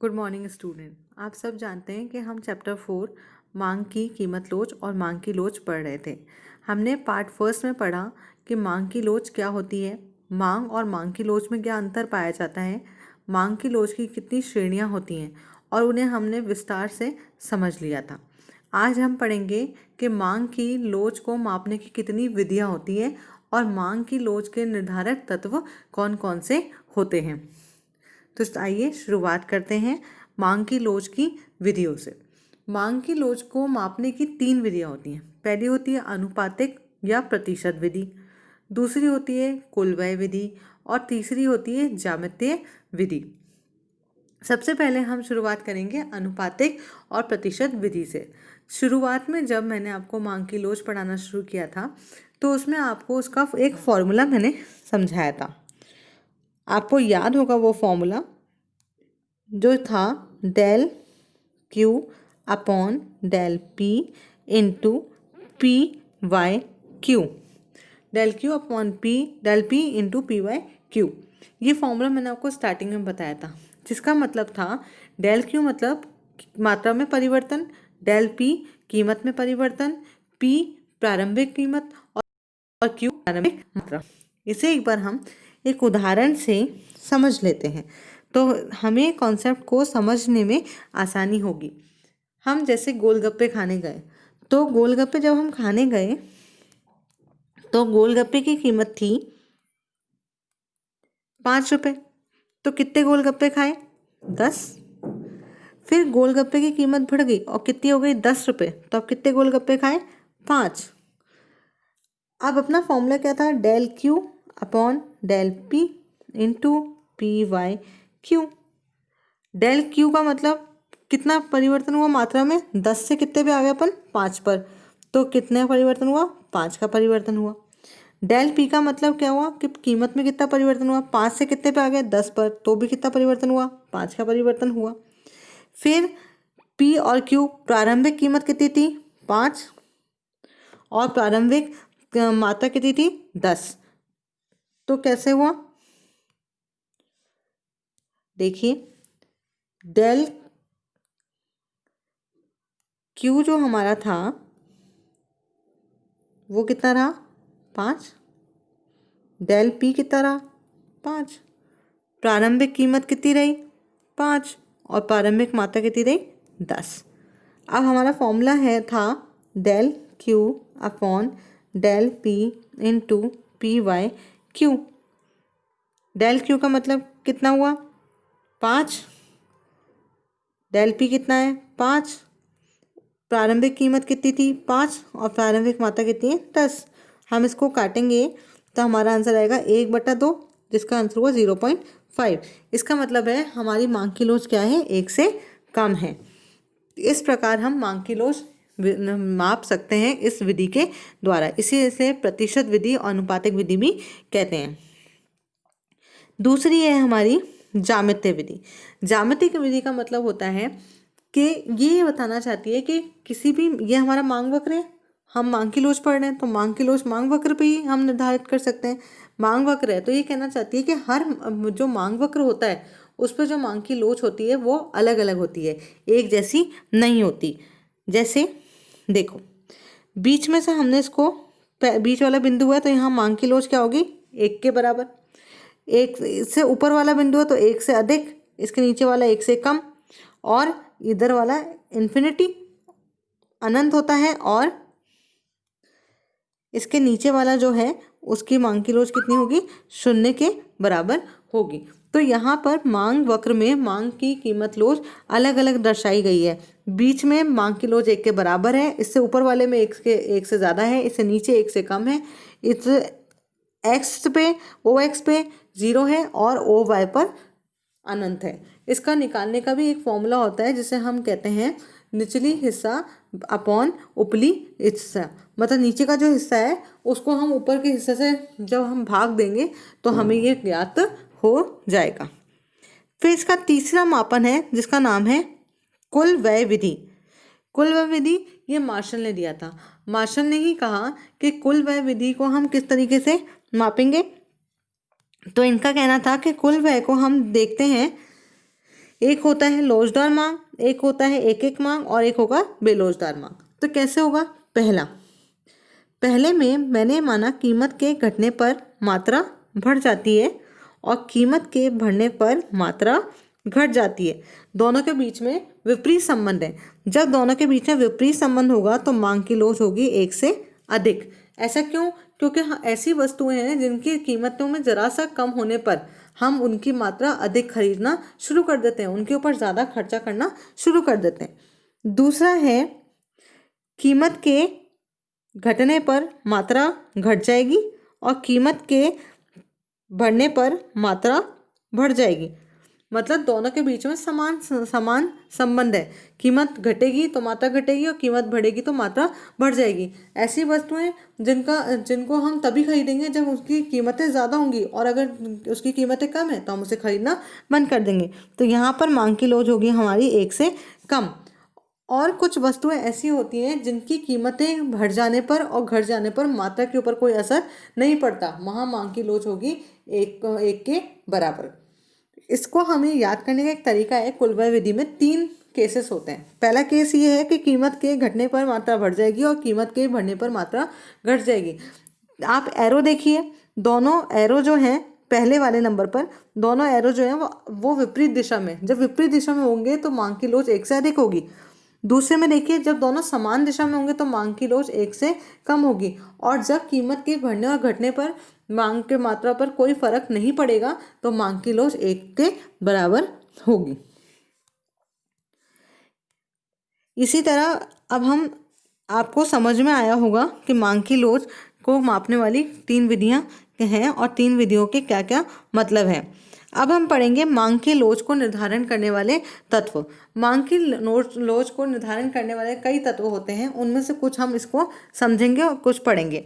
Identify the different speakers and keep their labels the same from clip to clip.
Speaker 1: Good morning student. आप सब जानते हैं कि हम चैप्टर 4 मांग की कीमत लोच और मांग की लोच पढ़ रहे थे। हमने पार्ट फर्स्ट में पढ़ा कि मांग की लोच क्या होती है, मांग और मांग की लोच में क्या अंतर पाया जाता है, मांग की लोच की कितनी श्रेणियां होती हैं और उन्हें हमने विस्तार से समझ लिया था। आज हम पढ़ेंगे कि मांग की लोच को मापने की कितनी विधियां होती हैं और मांग की लोच के निर्धारक तत्व कौन कौन से होते हैं। तो आइए शुरुआत करते हैं मांग की लोच की विधियों से। मांग की लोच को मापने की 3 विधियां होती हैं। पहली होती है अनुपातिक या प्रतिशत विधि, दूसरी होती है कुल व्यय विधि और तीसरी होती है ज्यामितीय विधि। सबसे पहले हम शुरुआत करेंगे अनुपातिक और प्रतिशत विधि से। शुरुआत में जब मैंने आपको मांग की लोच पढ़ाना शुरू किया था तो उसमें आपको उसका एक फॉर्मूला मैंने समझाया था। आपको याद होगा वो फॉर्मूला जो था del Q upon del P into P by Q, del Q upon P del P into P by Q. ये फॉर्मूला मैंने आपको स्टार्टिंग में बताया था, जिसका मतलब था डेल क्यू मतलब मात्रा में परिवर्तन, डेल पी कीमत में परिवर्तन, पी प्रारंभिक कीमत और क्यू प्रारंभिक मात्रा। इसे एक बार हम एक उदाहरण से समझ लेते हैं तो हमें कॉन्सेप्ट को समझने में आसानी होगी। हम जैसे गोलगप्पे खाने गए, तो गोलगप्पे जब हम खाने गए तो गोलगप्पे की कीमत थी 5 रुपये। तो कितने गोलगप्पे खाए? 10। फिर गोलगप्पे की कीमत बढ़ गई और कितनी हो गई? 10 रुपये। तो अब कितने गोलगप्पे खाए? 5। अब अपना फॉर्मूला क्या था? Del Q upon del P into P by Q. Del Q का मतलब कितना परिवर्तन हुआ मात्रा में? 10 से कितने पे आ गए अपन? 5 पर। तो कितने परिवर्तन हुआ? 5 का परिवर्तन हुआ। डेल पी का मतलब क्या हुआ कि कीमत में कितना परिवर्तन हुआ? 5 से कितने पे आ गए? 10 पर। तो भी कितना परिवर्तन हुआ? 5 का परिवर्तन हुआ। फिर पी और क्यू, प्रारंभिक कीमत कितनी थी? 5 और प्रारंभिक मात्रा कितनी थी? 10। तो कैसे हुआ? देखिए, डेल क्यू जो हमारा था वो कितना रहा? 5। डेल पी कितना रहा? 5। प्रारंभिक कीमत कितनी रही? 5 और प्रारंभिक मात्रा कितनी रही? 10। अब हमारा फॉर्मूला था del Q upon del P into P by Q. Del Q का मतलब कितना हुआ? 5। डेल पी कितना है? 5। प्रारंभिक कीमत कितनी थी? 5 और प्रारंभिक मात्रा कितनी है? 10। हम इसको काटेंगे तो हमारा आंसर आएगा 1/2, जिसका आंसर हुआ 0.5। इसका मतलब है हमारी मांग की लोच क्या है? 1 से कम है। इस प्रकार हम मांग की लोच माप सकते हैं इस विधि के द्वारा। इसे प्रतिशत विधि और अनुपातिक विधि भी कहते हैं। दूसरी है हमारी ज्यामितीय विधि। ज्यामितीय विधि का मतलब होता है कि ये बताना चाहती है कि किसी भी, ये हमारा मांग वक्र है, हम मांग की लोच पढ़ रहे हैं तो मांग की लोच मांग वक्र पे ही हम निर्धारित कर सकते हैं। मांग वक्र है तो ये कहना चाहती है कि हर जो मांग वक्र होता है उस पर जो मांग की लोच होती है वो अलग अलग होती है, एक जैसी नहीं होती। जैसे देखो, बीच में से हमने इसको बीच वाला बिंदु है तो यहाँ मांग की लोच क्या होगी? 1 के बराबर। एक से ऊपर वाला बिंदु है तो 1 से अधिक, इसके नीचे वाला 1 से कम, और इधर वाला इन्फिनिटी अनंत होता है, और इसके नीचे वाला जो है उसकी मांग की लोच कितनी होगी? 0 के बराबर होगी। तो यहाँ पर मांग वक्र में मांग की कीमत लोच अलग अलग दर्शाई गई है। बीच में मांग की लोच 1 के बराबर है, इससे ऊपर वाले में 1 से ज़्यादा है, इससे नीचे 1 से कम है, इस एक्स पे ओ एक्स पे 0 है और ओ वाई पर अनंत है। इसका निकालने का भी एक फॉर्मूला होता है जिसे हम कहते हैं निचली हिस्सा अपॉन उपली हिस्सा। मतलब नीचे का जो हिस्सा है उसको हम ऊपर के हिस्से से जब हम भाग देंगे तो हमें ये ज्ञात हो जाएगा। फिर इसका तीसरा मापन है जिसका नाम है कुल व्यय विधि। कुल व्यय विधि ये मार्शल ने दिया था। मार्शल ने ही कहा कि कुल व्यय विधि को हम किस तरीके से मापेंगे। तो इनका कहना था कि कुल व्यय को हम देखते हैं एक होता है लोचदार मांग, एक होता है एक एक मांग और एक होगा बेलोचदार मांग। तो कैसे होगा? पहले में मैंने माना कीमत के घटने पर मात्रा बढ़ जाती है और कीमत के बढ़ने पर मात्रा घट जाती है। दोनों के बीच में विपरीत संबंध है। जब दोनों के बीच में विपरीत संबंध होगा तो मांग की लोच होगी एक से अधिक। ऐसा क्यों? क्योंकि ऐसी वस्तुएं हैं जिनकी कीमतों में जरा सा कम होने पर हम उनकी मात्रा अधिक खरीदना शुरू कर देते हैं, उनके ऊपर ज़्यादा खर्चा करना शुरू कर देते हैं। दूसरा है कीमत के घटने पर मात्रा घट जाएगी और कीमत के बढ़ने पर मात्रा बढ़ जाएगी। मतलब दोनों के बीच में समान समान संबंध है। कीमत घटेगी तो मात्रा घटेगी और कीमत बढ़ेगी तो मात्रा बढ़ जाएगी। ऐसी वस्तुएं जिनको हम तभी खरीदेंगे जब उसकी कीमतें ज़्यादा होंगी, और अगर उसकी कीमतें कम है तो हम उसे खरीदना बंद कर देंगे। तो यहाँ पर मांग की लोच होगी हमारी एक से कम। और कुछ वस्तुएं ऐसी होती हैं जिनकी कीमतें बढ़ जाने पर और घट जाने पर मात्रा के ऊपर कोई असर नहीं पड़ता, वहाँ मांग की लोच होगी एक के बराबर। इसको हमें याद करने का एक तरीका है, कुलवय विधि में 3 केसेस होते हैं। पहला केस ये है कि कीमत के घटने पर मात्रा बढ़ जाएगी और कीमत के बढ़ने पर मात्रा घट जाएगी। आप एरो देखिए, दोनों एरो जो हैं पहले वाले नंबर पर, दोनों एरो जो हैं वो विपरीत दिशा में, जब विपरीत दिशा में होंगे तो मांग की लोच एक से अधिक होगी। दूसरे में देखिए, जब दोनों समान दिशा में होंगे तो मांग की लोच एक से कम होगी। और जब कीमत के बढ़ने और घटने पर मांग के मात्रा पर कोई फर्क नहीं पड़ेगा तो मांग की लोच एक के बराबर होगी। इसी तरह अब हम आपको समझ में आया होगा कि मांग की लोच को मापने वाली 3 विधियां हैं और 3 विधियों के क्या क्या मतलब है। अब हम पढ़ेंगे मांग की लोच को निर्धारण करने वाले तत्व। मांग की लोच को निर्धारण करने वाले कई तत्व होते हैं, उनमें से कुछ हम इसको समझेंगे और कुछ पढ़ेंगे।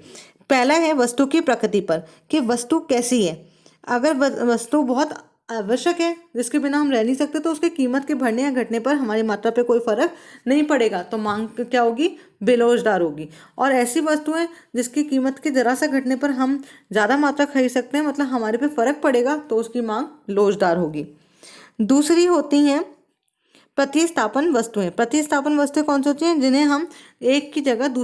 Speaker 1: पहला है वस्तु की प्रकृति पर, कि वस्तु कैसी है। अगर वस्तु बहुत आवश्यक है जिसके बिना हम रह नहीं सकते तो उसकी कीमत के बढ़ने या घटने पर हमारी मात्रा पे कोई फर्क नहीं पड़ेगा, तो मांग क्या होगी? बेलोचदार होगी। और ऐसी वस्तुएं जिसकी कीमत के जरा सा घटने पर हम ज़्यादा मात्रा खरीद सकते हैं, मतलब हमारे पे फर्क पड़ेगा, तो उसकी मांग लोचदार होगी। दूसरी होती हैं प्रतिस्थापन वस्तुएं। प्रतिस्थापन वस्तुएं कौन सी होती हैं? जिन्हें हम एक की जगह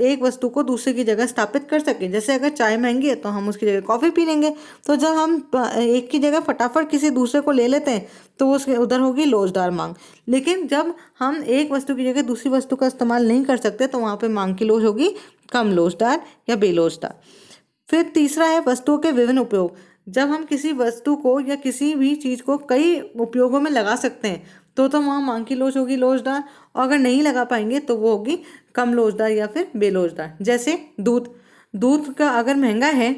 Speaker 1: एक वस्तु को दूसरे की जगह स्थापित कर सकें। जैसे अगर चाय महंगी है तो हम उसकी जगह कॉफ़ी पी लेंगे। तो जब हम एक की जगह फटाफट किसी दूसरे को ले लेते हैं तो उसके उधर होगी लोचदार मांग। लेकिन जब हम एक वस्तु की जगह दूसरी वस्तु का इस्तेमाल नहीं कर सकते तो वहाँ पर मांग की लोच होगी कम लोचदार या बेलोचदार। फिर तीसरा है वस्तुओं के विभिन्न उपयोग। जब हम किसी वस्तु को या किसी भी चीज़ को कई उपयोगों में लगा सकते हैं तो वहाँ मांग की लोच होगी लोचदार, और अगर नहीं लगा पाएंगे तो वो होगी कम लोचदार या फिर बेलोचदार। जैसे दूध का अगर महंगा है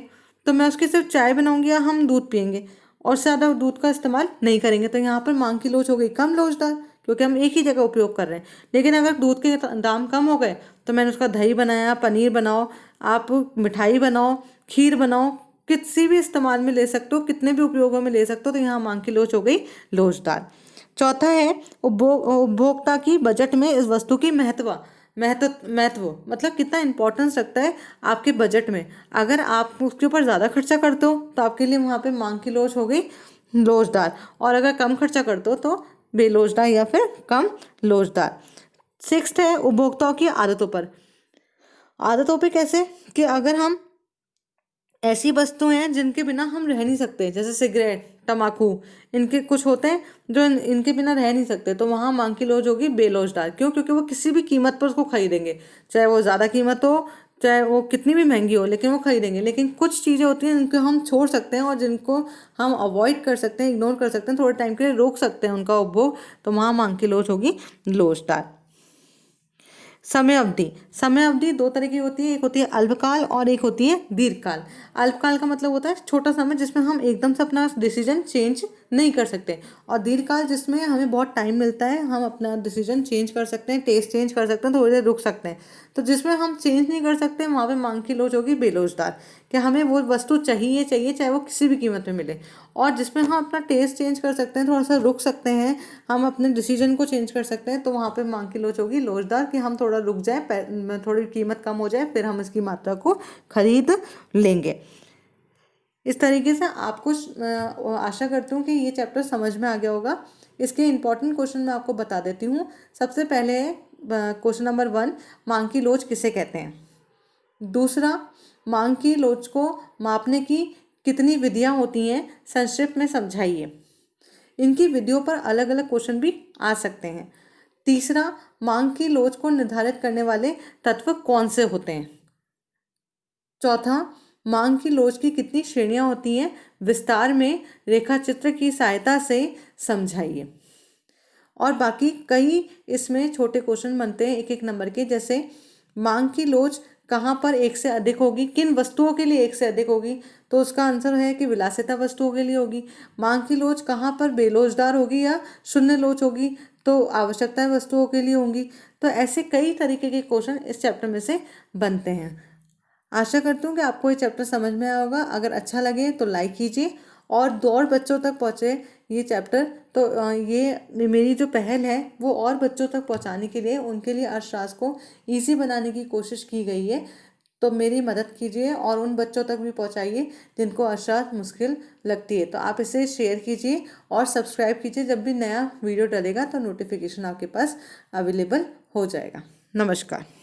Speaker 1: तो मैं उसकी सिर्फ चाय बनाऊंगी या हम दूध पियेंगे और ज़्यादा दूध का इस्तेमाल नहीं करेंगे, तो यहाँ पर मांग की लोच हो गई कम लोचदार, क्योंकि हम एक ही जगह उपयोग कर रहे हैं। लेकिन अगर दूध के दाम कम हो गए तो मैंने उसका दही बनाया, पनीर बनाओ, आप मिठाई बनाओ, खीर बनाओ, किसी भी इस्तेमाल में ले सकते हो, कितने भी उपयोगों में ले सकते हो, तो यहाँ मांग की लोच हो गई लोचदार। चौथा है उपभोक्ता की बजट में इस वस्तु की महत्व मतलब कितना इंपॉर्टेंस रखता है आपके बजट में। अगर आप उसके ऊपर ज़्यादा खर्चा करते हो तो आपके लिए वहाँ पे मांग की लोच हो गई लोचदार, और अगर कम खर्चा करते हो तो बेलोचदार या फिर कम लोचदार। 6 है उपभोक्ताओं की आदतों पे कैसे, कि अगर हम ऐसी वस्तुएं हैं जिनके बिना हम रह नहीं सकते, जैसे सिगरेट, तम्बाकू, इनके कुछ होते हैं जो इनके बिना रह नहीं सकते, तो वहाँ मांग की लोच होगी बेलोचदार। क्यों? क्योंकि वो किसी भी कीमत पर उसको खरीदेंगे, चाहे वो ज़्यादा कीमत हो, चाहे वो कितनी भी महंगी हो, लेकिन वो खरीदेंगे। लेकिन कुछ चीज़ें होती हैं जिनको हम छोड़ सकते हैं और जिनको हम अवॉइड कर सकते हैं, इग्नोर कर सकते हैं, थोड़े टाइम के लिए रोक सकते हैं उनका उपभोग, तो वहाँ मांग की लोच होगी लोचदार। समय अवधि 2 तरह की होती है, एक होती है अल्पकाल और एक होती है दीर्घकाल। अल्पकाल का मतलब होता है छोटा समय जिसमें हम एकदम से अपना डिसीजन चेंज नहीं कर सकते, और दीर्घकाल जिसमें हमें बहुत टाइम मिलता है, हम अपना डिसीजन चेंज कर सकते हैं, टेस्ट चेंज कर सकते हैं, थोड़ी देर रुक सकते हैं। तो जिसमें हम चेंज नहीं कर सकते वहाँ पे मांग की लोच होगी बेलोचदार, कि हमें वो वस्तु चाहिए चाहे वो किसी भी कीमत में मिले। और जिसमें हम अपना टेस्ट चेंज कर सकते हैं, थोड़ा सा रुक सकते हैं, हम अपने डिसीजन को चेंज कर सकते हैं, तो वहाँ पे मांग की लोच होगी लोचदार, कि हम थोड़ा रुक जाए, थोड़ी कीमत कम हो जाए, फिर हम इसकी मात्रा को खरीद लेंगे। इस तरीके से आपको आशा करती हूँ कि ये चैप्टर समझ में आ गया होगा इसके इम्पॉर्टेंट क्वेश्चन मैं आपको बता देती हूँ। सबसे पहले है क्वेश्चन नंबर 1, मांग की लोच किसे कहते हैं। दूसरा, मांग की लोच को मापने की कितनी विधियाँ होती हैं, संक्षिप्त में समझाइए। इनकी विधियों पर अलग अलग क्वेश्चन भी आ सकते हैं। तीसरा, मांग की लोच को निर्धारित करने वाले तत्व कौन से होते हैं। चौथा, मांग की लोच की कितनी श्रेणियां होती हैं, विस्तार में रेखा चित्र की सहायता से समझाइए। और बाकी कई इसमें छोटे क्वेश्चन बनते हैं 1-1 नंबर के, जैसे मांग की लोच कहाँ पर एक से अधिक होगी, किन वस्तुओं के लिए एक से अधिक होगी, तो उसका आंसर है कि विलासिता वस्तुओं के लिए होगी। मांग की लोच कहाँ पर बेलोचदार होगी या शून्य लोच होगी, तो आवश्यकता वस्तुओं के लिए होंगी। तो ऐसे कई तरीके के क्वेश्चन इस चैप्टर में से बनते हैं। आशा करती हूँ कि आपको ये चैप्टर समझ में आया होगा। अगर अच्छा लगे तो लाइक कीजिए और दो और बच्चों तक पहुँचे ये चैप्टर। तो ये मेरी जो पहल है वो और बच्चों तक पहुँचाने के लिए, उनके लिए अर्थशास्त्र को ईजी बनाने की कोशिश की गई है। तो मेरी मदद कीजिए और उन बच्चों तक भी पहुँचाइए जिनको अर्थशास्त्र मुश्किल लगती है। तो आप इसे शेयर कीजिए और सब्सक्राइब कीजिए। जब भी नया वीडियो डलेगा तो नोटिफिकेशन आपके पास अवेलेबल हो जाएगा। नमस्कार।